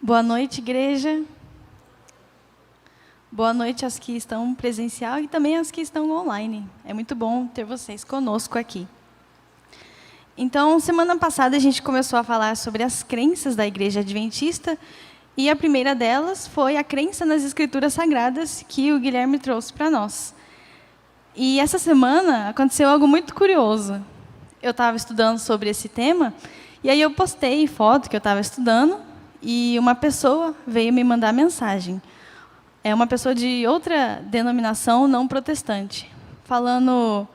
Boa noite, igreja. Boa noite às que estão presencial e também às que estão online. É muito bom ter vocês conosco aqui. Então, semana passada a gente começou a falar sobre as crenças da Igreja Adventista e a primeira delas foi a crença nas Escrituras Sagradas que o Guilherme trouxe para nós. E essa semana aconteceu algo muito curioso. Eu estava estudando sobre esse tema e aí eu postei foto que eu estava estudando e uma pessoa veio me mandar mensagem. É uma pessoa de outra denominação não protestante, falando: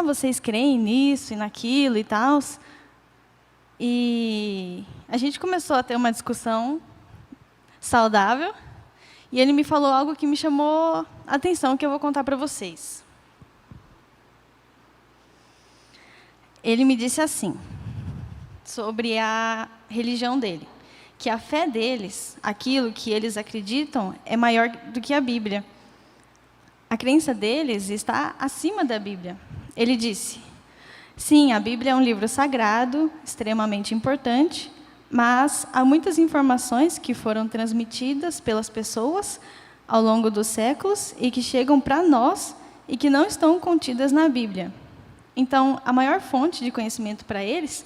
vocês creem nisso e naquilo e tal. E a gente começou a ter uma discussão saudável, e ele me falou algo que me chamou a atenção, que eu vou contar para vocês. Ele me disse assim, sobre a religião dele, que a fé deles, aquilo que eles acreditam, é maior do que a Bíblia. A crença deles está acima da Bíblia. Ele disse: sim, a Bíblia é um livro sagrado, extremamente importante, mas há muitas informações que foram transmitidas pelas pessoas ao longo dos séculos e que chegam para nós e que não estão contidas na Bíblia. Então, a maior fonte de conhecimento para eles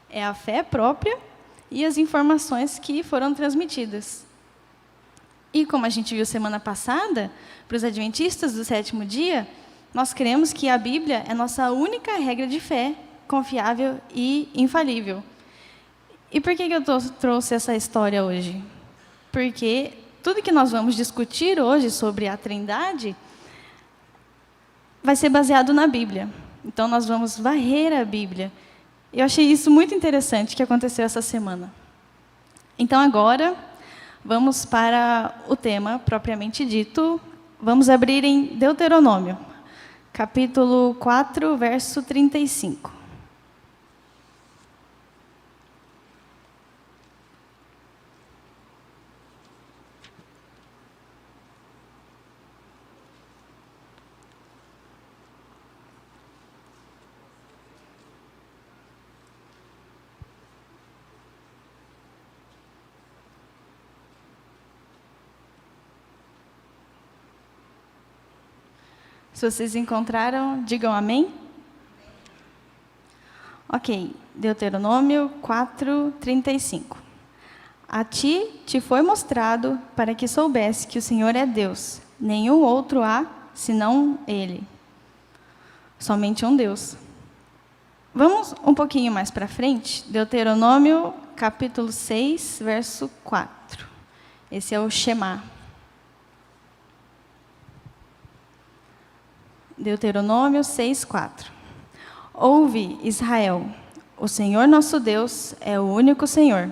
é a fé própria e as informações que foram transmitidas. E como a gente viu semana passada, para os adventistas do sétimo dia, nós cremos que a Bíblia é nossa única regra de fé, confiável e infalível. E por que eu trouxe essa história hoje? Porque tudo que nós vamos discutir hoje sobre a Trindade vai ser baseado na Bíblia. Então, nós vamos varrer a Bíblia. Eu achei isso muito interessante que aconteceu essa semana. Então, agora, vamos para o tema propriamente dito. Vamos abrir em Deuteronômio, capítulo 4, verso 35. Se vocês encontraram, digam amém. Ok, Deuteronômio 4, 35. A ti te foi mostrado para que soubesse que o Senhor é Deus. Nenhum outro há, senão Ele. Somente um Deus. Vamos um pouquinho mais para frente. Deuteronômio, capítulo 6, verso 4. Esse é o Shema. Deuteronômio 6, 4. Ouve, Israel, o Senhor nosso Deus é o único Senhor.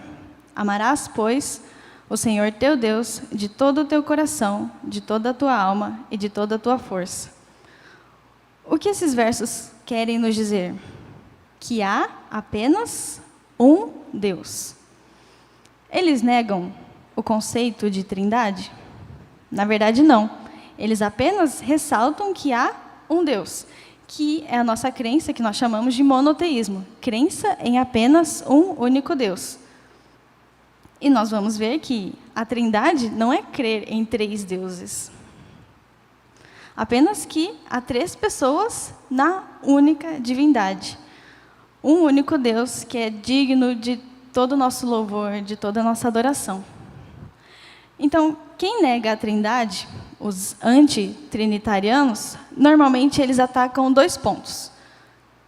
Amarás, pois, o Senhor teu Deus de todo o teu coração, de toda a tua alma e de toda a tua força. O que esses versos querem nos dizer? Que há apenas um Deus. Eles negam o conceito de trindade? Na verdade, não. Eles apenas ressaltam que há um Deus, que é a nossa crença, que nós chamamos de monoteísmo, crença em apenas um único Deus. E nós vamos ver que a Trindade não é crer em três deuses, apenas que há três pessoas na única divindade. Um único Deus que é digno de todo o nosso louvor, de toda a nossa adoração. Então, quem nega a Trindade, os antitrinitarianos, normalmente eles atacam dois pontos,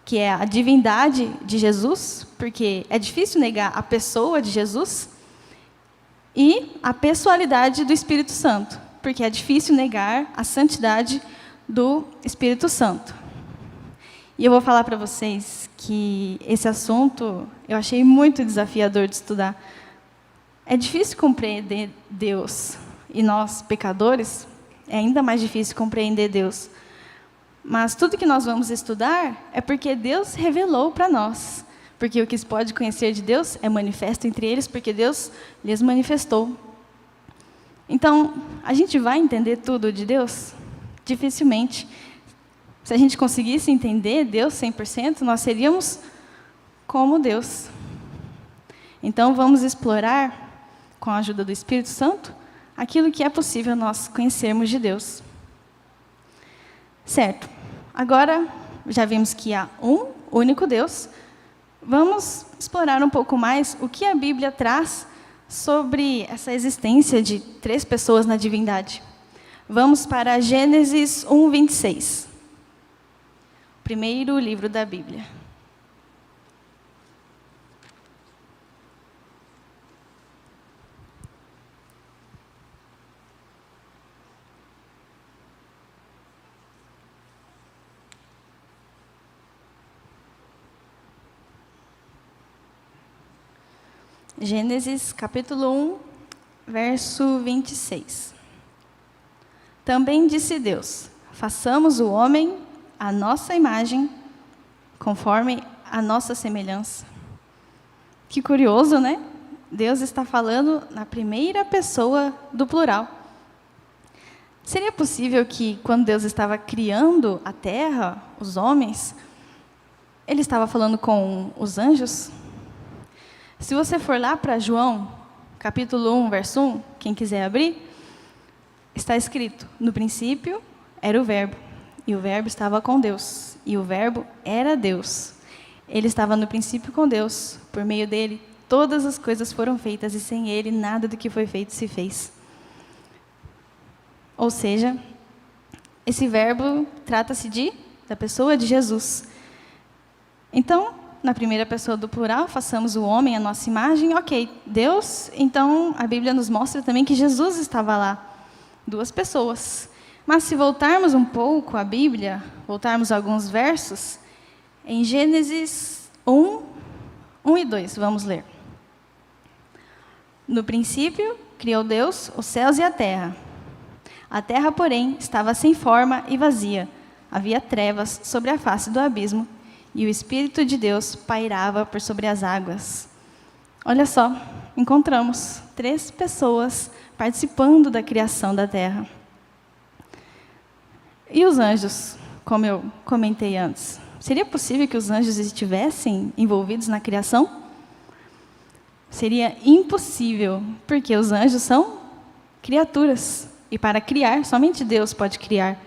que é a divindade de Jesus, porque é difícil negar a pessoa de Jesus, e a pessoalidade do Espírito Santo, porque é difícil negar a santidade do Espírito Santo. E eu vou falar para vocês que esse assunto eu achei muito desafiador de estudar. É difícil compreender Deus, e nós, pecadores, é ainda mais difícil compreender Deus. Mas tudo que nós vamos estudar é porque Deus revelou para nós. Porque o que se pode conhecer de Deus é manifesto entre eles, porque Deus lhes manifestou. Então, a gente vai entender tudo de Deus? Dificilmente. Se a gente conseguisse entender Deus 100%, nós seríamos como Deus. Então, vamos explorar com a ajuda do Espírito Santo, aquilo que é possível nós conhecermos de Deus. Certo. Agora, já vimos que há um único Deus. Vamos explorar um pouco mais o que a Bíblia traz sobre essa existência de 3 pessoas na divindade. Vamos para Gênesis 1:26. Primeiro livro da Bíblia. Gênesis capítulo 1, verso 26. Também disse Deus: façamos o homem à nossa imagem, conforme a nossa semelhança. Que curioso, né? Deus está falando na primeira pessoa do plural. Seria possível que, quando Deus estava criando a terra, os homens, Ele estava falando com os anjos? Se você for lá para João, capítulo 1, verso 1, quem quiser abrir, está escrito: no princípio era o Verbo, e o Verbo estava com Deus, e o Verbo era Deus. Ele estava no princípio com Deus, por meio dele todas as coisas foram feitas, e sem ele nada do que foi feito se fez. Ou seja, esse Verbo trata-se da pessoa de Jesus. Então, na primeira pessoa do plural, façamos o homem à nossa imagem. Ok, Deus, então a Bíblia nos mostra também que Jesus estava lá. 2 pessoas. Mas se voltarmos um pouco à Bíblia, voltarmos a alguns versos, em Gênesis 1, 1 e 2, vamos ler. No princípio, criou Deus os céus e a terra. A terra, porém, estava sem forma e vazia. Havia trevas sobre a face do abismo, e o Espírito de Deus pairava por sobre as águas. Olha só, encontramos 3 pessoas participando da criação da terra. E os anjos, como eu comentei antes? Seria possível que os anjos estivessem envolvidos na criação? Seria impossível, porque os anjos são criaturas. E para criar, somente Deus pode criar.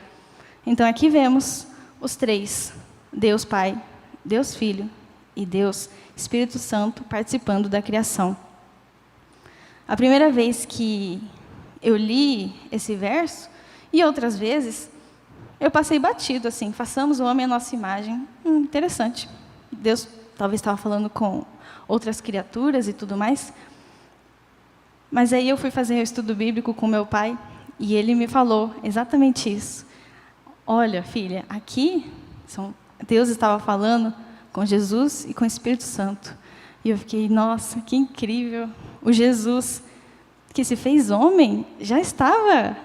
Então aqui vemos os 3, Deus Pai, Deus Filho e Deus Espírito Santo participando da criação. A primeira vez que eu li esse verso, e outras vezes, eu passei batido, assim, façamos o homem à nossa imagem. Interessante. Deus talvez estava falando com outras criaturas e tudo mais. Mas aí eu fui fazer o estudo bíblico com meu pai, e ele me falou exatamente isso. Olha, filha, aqui Deus estava falando com Jesus e com o Espírito Santo. E eu fiquei, nossa, que incrível. O Jesus que se fez homem já estava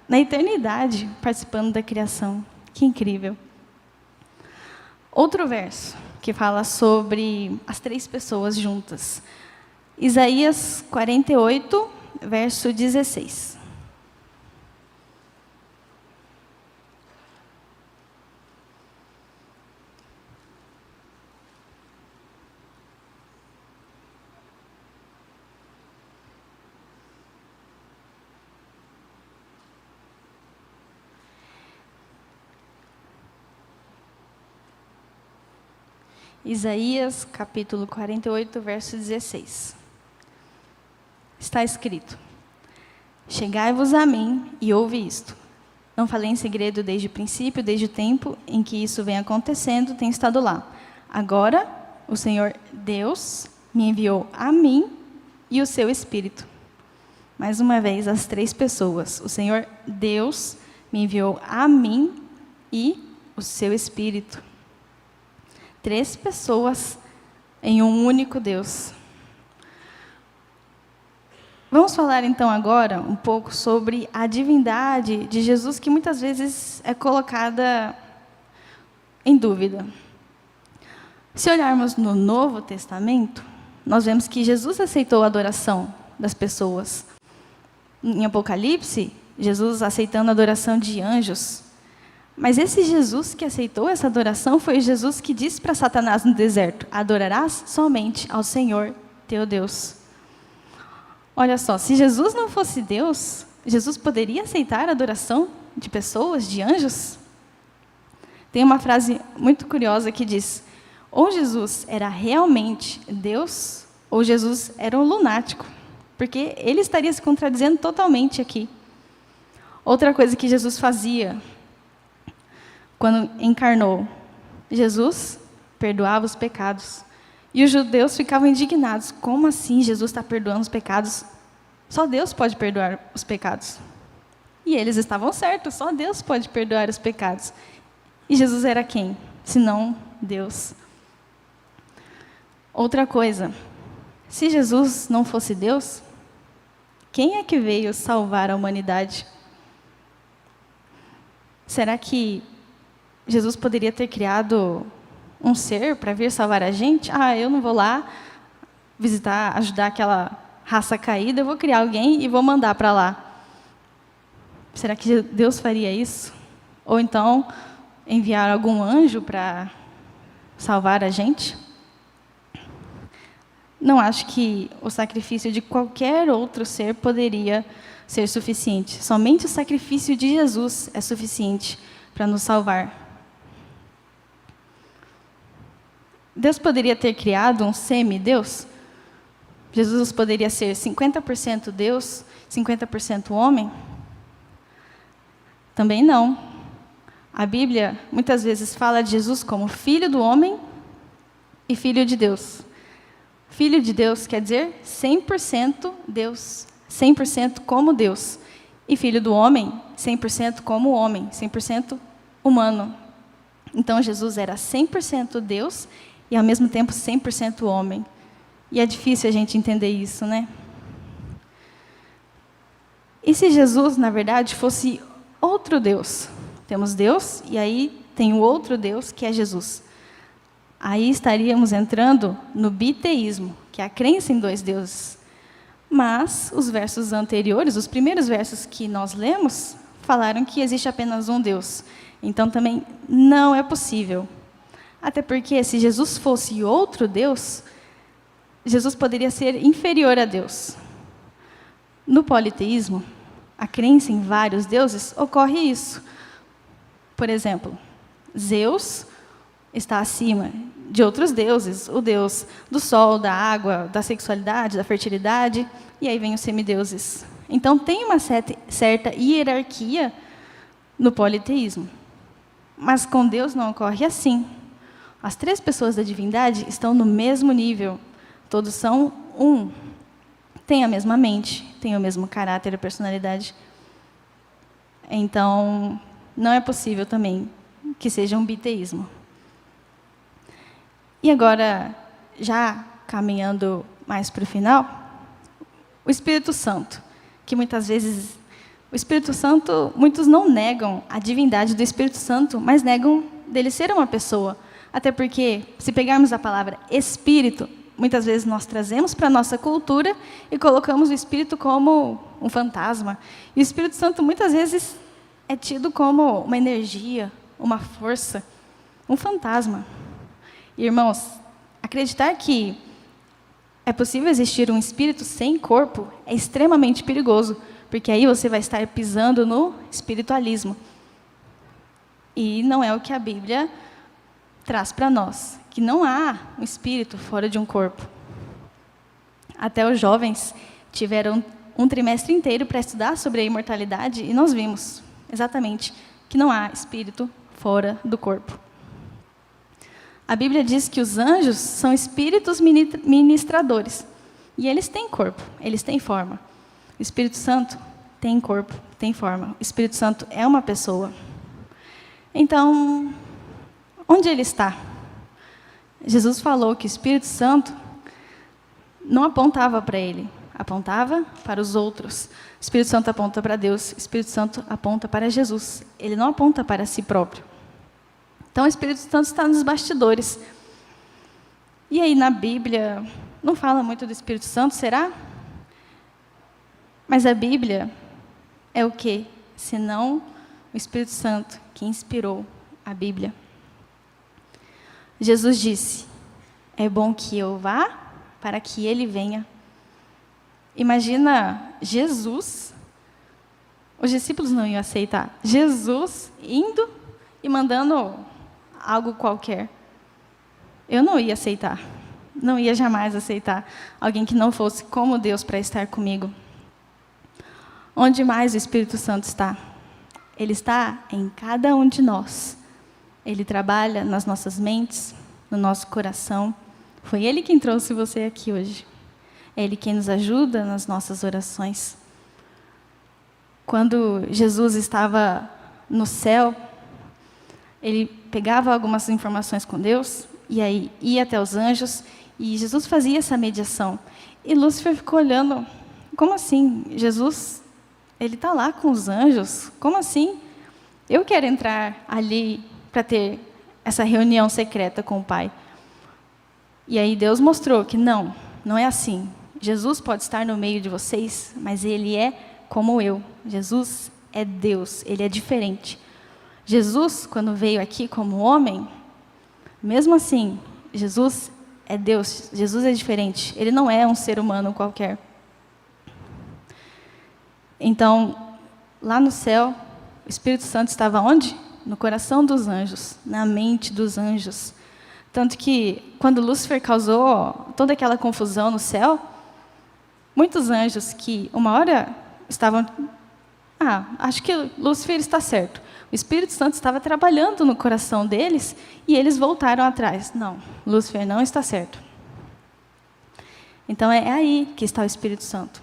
na eternidade participando da criação. Que incrível. Outro verso que fala sobre as 3 pessoas juntas. Isaías 48, verso 16. Isaías, capítulo 48, verso 16. Está escrito: chegai-vos a mim e ouve isto. Não falei em segredo desde o princípio, desde o tempo em que isso vem acontecendo, tenho estado lá. Agora, o Senhor Deus me enviou a mim e o seu Espírito. Mais uma vez, as 3 pessoas. O Senhor Deus me enviou a mim e o seu Espírito. 3 pessoas em um único Deus. Vamos falar então agora um pouco sobre a divindade de Jesus, que muitas vezes é colocada em dúvida. Se olharmos no Novo Testamento, nós vemos que Jesus aceitou a adoração das pessoas. Em Apocalipse, Jesus aceitando a adoração de anjos. Mas esse Jesus que aceitou essa adoração foi Jesus que disse para Satanás no deserto: adorarás somente ao Senhor teu Deus. Olha só, se Jesus não fosse Deus, Jesus poderia aceitar a adoração de pessoas, de anjos? Tem uma frase muito curiosa que diz: ou Jesus era realmente Deus, ou Jesus era um lunático, porque ele estaria se contradizendo totalmente aqui. Outra coisa que Jesus fazia quando encarnou, Jesus perdoava os pecados. E os judeus ficavam indignados. Como assim Jesus está perdoando os pecados? Só Deus pode perdoar os pecados. E eles estavam certos, só Deus pode perdoar os pecados. E Jesus era quem? Senão Deus. Outra coisa, se Jesus não fosse Deus, quem é que veio salvar a humanidade? Será que Jesus poderia ter criado um ser para vir salvar a gente? Eu não vou lá visitar, ajudar aquela raça caída, eu vou criar alguém e vou mandar para lá. Será que Deus faria isso? Ou então enviar algum anjo para salvar a gente? Não acho que o sacrifício de qualquer outro ser poderia ser suficiente. Somente o sacrifício de Jesus é suficiente para nos salvar. Deus poderia ter criado um semideus? Jesus poderia ser 50% Deus, 50% homem? Também não. A Bíblia muitas vezes fala de Jesus como filho do homem e filho de Deus. Filho de Deus quer dizer 100% Deus, 100% como Deus. E filho do homem, 100% como homem, 100% humano. Então Jesus era 100% Deus e ao mesmo tempo 100% homem. E é difícil a gente entender isso, né? E se Jesus, na verdade, fosse outro Deus? Temos Deus e aí tem o outro Deus, que é Jesus. Aí estaríamos entrando no biteísmo, que é a crença em dois deuses. Mas os versos anteriores, os primeiros versos que nós lemos, falaram que existe apenas um Deus. Então também não é possível. Até porque se Jesus fosse outro Deus, Jesus poderia ser inferior a Deus. No politeísmo, a crença em vários deuses, ocorre isso. Por exemplo, Zeus está acima de outros deuses, o deus do sol, da água, da sexualidade, da fertilidade, e aí vem os semideuses. Então tem uma certa hierarquia no politeísmo. Mas com Deus não ocorre assim. As três pessoas da divindade estão no mesmo nível. Todos são um. Têm a mesma mente, têm o mesmo caráter e personalidade. Então, não é possível também que seja um biteísmo. E agora, já caminhando mais para o final, o Espírito Santo, que muitas vezes o Espírito Santo, muitos não negam a divindade do Espírito Santo, mas negam dele ser uma pessoa. Até porque, se pegarmos a palavra Espírito, muitas vezes nós trazemos para a nossa cultura e colocamos o Espírito como um fantasma. E o Espírito Santo, muitas vezes, é tido como uma energia, uma força, um fantasma. Irmãos, acreditar que é possível existir um espírito sem corpo é extremamente perigoso, porque aí você vai estar pisando no espiritualismo. E não é o que a Bíblia traz para nós, que não há um espírito fora de um corpo. Até os jovens tiveram um trimestre inteiro para estudar sobre a imortalidade e nós vimos exatamente que não há espírito fora do corpo. A Bíblia diz que os anjos são espíritos ministradores. E eles têm corpo, eles têm forma. O Espírito Santo tem corpo, tem forma. O Espírito Santo é uma pessoa. Então, onde ele está? Jesus falou que o Espírito Santo não apontava para ele, apontava para os outros. O Espírito Santo aponta para Deus, o Espírito Santo aponta para Jesus. Ele não aponta para si próprio. Então, o Espírito Santo está nos bastidores. E aí, na Bíblia, não fala muito do Espírito Santo, será? Mas a Bíblia é o quê? Senão o Espírito Santo que inspirou a Bíblia. Jesus disse, é bom que eu vá para que ele venha. Imagina Jesus, os discípulos não iam aceitar, Jesus indo e mandando algo qualquer. Eu não ia aceitar, não ia jamais aceitar alguém que não fosse como Deus para estar comigo. Onde mais o Espírito Santo está? Ele está em cada um de nós. Ele trabalha nas nossas mentes, no nosso coração. Foi Ele quem trouxe você aqui hoje. É Ele quem nos ajuda nas nossas orações. Quando Jesus estava no céu, Ele pegava algumas informações com Deus, e aí ia até os anjos, e Jesus fazia essa mediação. E Lúcifer ficou olhando, como assim? Jesus, Ele está lá com os anjos? Como assim? Eu quero entrar ali para ter essa reunião secreta com o Pai. E aí Deus mostrou que não é assim. Jesus pode estar no meio de vocês, mas Ele é como eu. Jesus é Deus, Ele é diferente. Jesus, quando veio aqui como homem, mesmo assim, Jesus é Deus, Jesus é diferente. Ele não é um ser humano qualquer. Então, lá no céu, o Espírito Santo estava onde? No coração dos anjos, na mente dos anjos. Tanto que, quando Lúcifer causou toda aquela confusão no céu, muitos anjos que uma hora estavam... acho que Lúcifer está certo. O Espírito Santo estava trabalhando no coração deles e eles voltaram atrás. Não, Lúcifer não está certo. Então, é aí que está o Espírito Santo.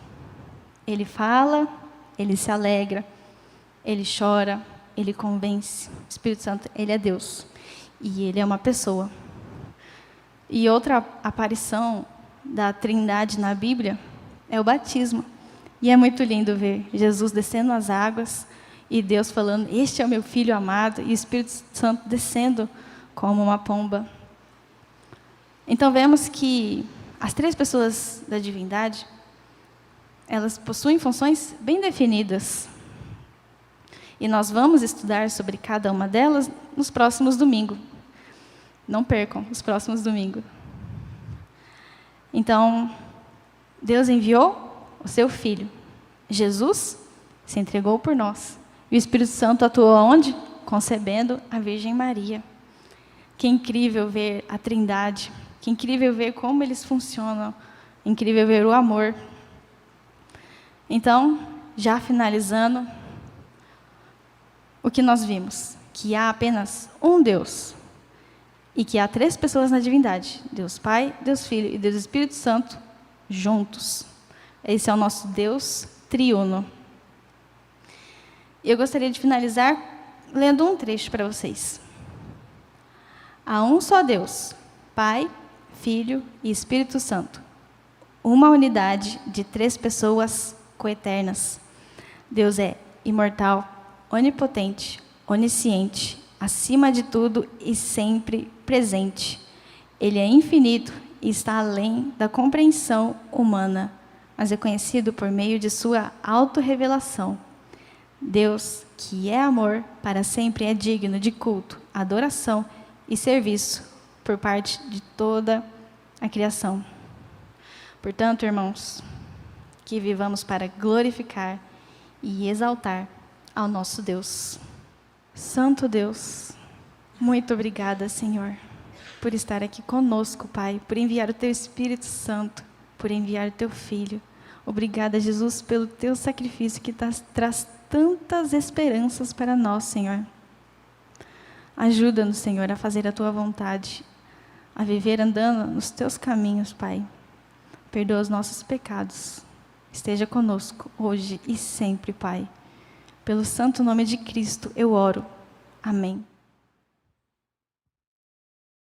Ele fala, ele se alegra, ele chora, ele convence. O Espírito Santo, ele é Deus. E ele é uma pessoa. E outra aparição da Trindade na Bíblia é o batismo. E é muito lindo ver Jesus descendo as águas e Deus falando, este é o meu Filho amado, e o Espírito Santo descendo como uma pomba. Então vemos que as três pessoas da divindade, elas possuem funções bem definidas. E nós vamos estudar sobre cada uma delas nos próximos domingos. Não percam os próximos domingos. Então, Deus enviou o seu Filho. Jesus se entregou por nós. E o Espírito Santo atuou aonde? Concebendo a Virgem Maria. Que incrível ver a Trindade. Que incrível ver como eles funcionam. Incrível ver o amor. Então, já finalizando, o que nós vimos? Que há apenas um Deus. E que há três pessoas na divindade. Deus Pai, Deus Filho e Deus Espírito Santo juntos. Esse é o nosso Deus triuno. Eu gostaria de finalizar lendo um trecho para vocês. Há um só Deus, Pai, Filho e Espírito Santo. Uma unidade de três pessoas coeternas. Deus é imortal, onipotente, onisciente, acima de tudo e sempre presente. Ele é infinito e está além da compreensão humana, mas é conhecido por meio de sua autorrevelação. Deus, que é amor, para sempre é digno de culto, adoração e serviço por parte de toda a criação. Portanto, irmãos, que vivamos para glorificar e exaltar ao nosso Deus. Santo Deus, muito obrigada, Senhor, por estar aqui conosco, Pai, por enviar o Teu Espírito Santo, por enviar o Teu Filho. Obrigada, Jesus, pelo Teu sacrifício que traz tantas esperanças para nós, Senhor. Ajuda-nos, Senhor, a fazer a Tua vontade, a viver andando nos Teus caminhos, Pai. Perdoa os nossos pecados. Esteja conosco hoje e sempre, Pai. Pelo santo nome de Cristo eu oro. Amém.